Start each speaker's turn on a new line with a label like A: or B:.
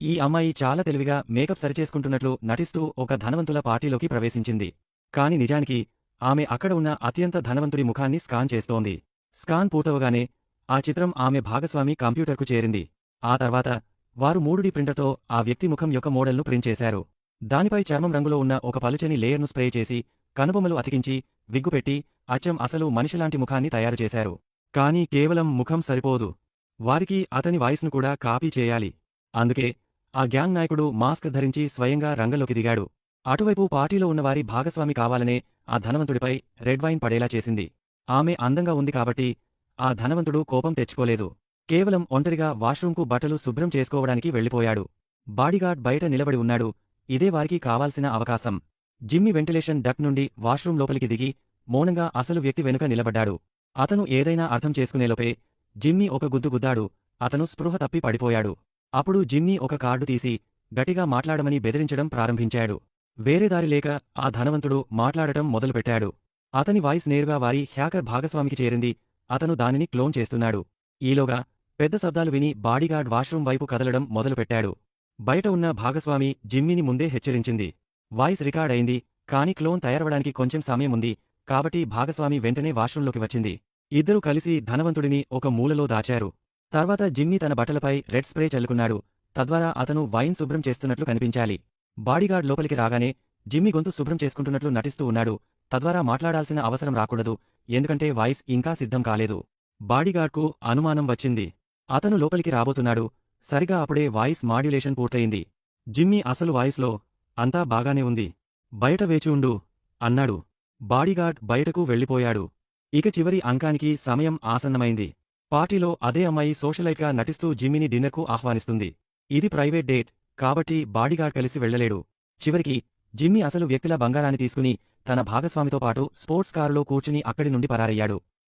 A: ఈ అమ్మాయి చాలా తెలివిగా మేకప్ సరిచేసుకుంటున్నట్లు నటిస్తూ ఒక ధనవంతుల పార్టీలోకి ప్రవేశించింది. కాని నిజానికి ఆమె అక్కడ ఉన్న అత్యంత ధనవంతుడి ముఖాన్ని స్కాన్ చేస్తోంది. స్కాన్ పూర్తవగానే ఆ చిత్రం ఆమె భాగస్వామి కంప్యూటర్కు చేరింది. ఆ తర్వాత వారు 3D ప్రింటర్తో ఆ వ్యక్తి ముఖం యొక్క మోడల్ను ప్రింట్ చేశారు. దానిపై చర్మం రంగులో ఉన్న ఒక పలుచని లేయర్ను స్ప్రే చేసి, కనుబొమ్మలు అతికించి, విగ్గు పెట్టి, అచ్చం అసలు మనిషిలాంటి ముఖాన్ని తయారు చేశారు. కానీ కేవలం ముఖం సరిపోదు. వారికి అతని వాయిస్ను కూడా కాపీ చేయాలి. అందుకే ఆ గ్యాంగ్ నాయకుడు మాస్క్ ధరించి స్వయంగా రంగంలోకి దిగాడు. అటువైపు పార్టీలో ఉన్నవారి భాగస్వామి కావాలనే ఆ ధనవంతుడిపై రెడ్ వైన్ పడేలా చేసింది. ఆమె అందంగా ఉంది కాబట్టి ఆ ధనవంతుడు కోపం తెచ్చుకోలేదు. కేవలం ఒంటరిగా వాష్రూంకు బట్టలు శుభ్రం చేసుకోవడానికి వెళ్ళిపోయాడు. బాడీగార్డ్ బయట నిలబడి ఉన్నాడు. ఇదే వారికి కావాల్సిన అవకాశం. జిమ్మీ వెంటిలేషన్ డక్ట్ నుండి వాష్రూం లోపలికి దిగి మౌనంగా అసలు వ్యక్తి వెనుక నిలబడ్డాడు. అతను ఏదైనా అర్థం చేసుకునేలోపే జిమ్మీ ఒక గుద్దు గుద్దాడు. అతను స్పృహ తప్పి పడిపోయాడు. అప్పుడు జిమ్మీ ఒక కార్డు తీసి గట్టిగా మాట్లాడమని బెదిరించడం ప్రారంభించాడు. వేరే దారి లేక ఆ ధనవంతుడు మాట్లాడటం మొదలుపెట్టాడు. అతని వాయిస్ నేరుగా వారి హ్యాకర్ భాగస్వామికి చేరింది. అతను దానిని క్లోన్ చేస్తున్నాడు. ఈలోగా పెద్ద శబ్దాలు విని బాడీగార్డ్ వాష్రూం వైపు కదలడం మొదలుపెట్టాడు. బయట ఉన్న భాగస్వామి జిమ్మీని ముందే హెచ్చరించింది. వాయిస్ రికార్డ్ అయింది, కాని క్లోన్ తయారవడానికి కొంచెం సమయం ఉంది, కాబట్టి భాగస్వామి వెంటనే వాష్రూంలోకి వచ్చింది. ఇద్దరూ కలిసి ధనవంతుడిని ఒక మూలలో దాచారు. తర్వాత జిమ్మీ తన బట్టలపై రెడ్ స్ప్రే చల్లుకున్నాడు. తద్వారా అతను వైన్ శుభ్రం చేస్తున్నట్లు కనిపించాలి. బాడీగార్డ్ లోపలికి రాగానే జిమ్మీ గొంతు శుభ్రం చేసుకుంటున్నట్లు నటిస్తూ ఉన్నాడు. తద్వారా మాట్లాడాల్సిన అవసరం రాకూడదు, ఎందుకంటే వాయిస్ ఇంకా సిద్ధం కాలేదు. బాడీగార్డ్కు అనుమానం వచ్చింది. అతను లోపలికి రాబోతున్నాడు. సరిగా అప్పుడే వాయిస్ మాడ్యులేషన్ పూర్తయింది. జిమ్మీ అసలు వాయిస్లో అంతా బాగానే ఉంది, బయట వేచి ఉండు అన్నాడు. బాడీగార్డ్ బయటకు వెళ్ళిపోయాడు. ఇక చివరి అంకానికి సమయం ఆసన్నమైంది. పార్టీలో అదే అమ్మాయి సోషలైట్గా నటిస్తూ జిమ్మీని డిన్నర్కు ఆహ్వానిస్తుంది. ఇది ప్రైవేట్ డేట్, కాబట్టి బాడీగార్డ్ కలిసి వెళ్లలేడు. చివరికి జిమ్మీ అసలు వ్యక్తిలా బంగారాన్ని తీసుకుని తన భాగస్వామితో పాటు స్పోర్ట్స్ కారులో కూర్చుని అక్కడి నుండి పరారయ్యాడు.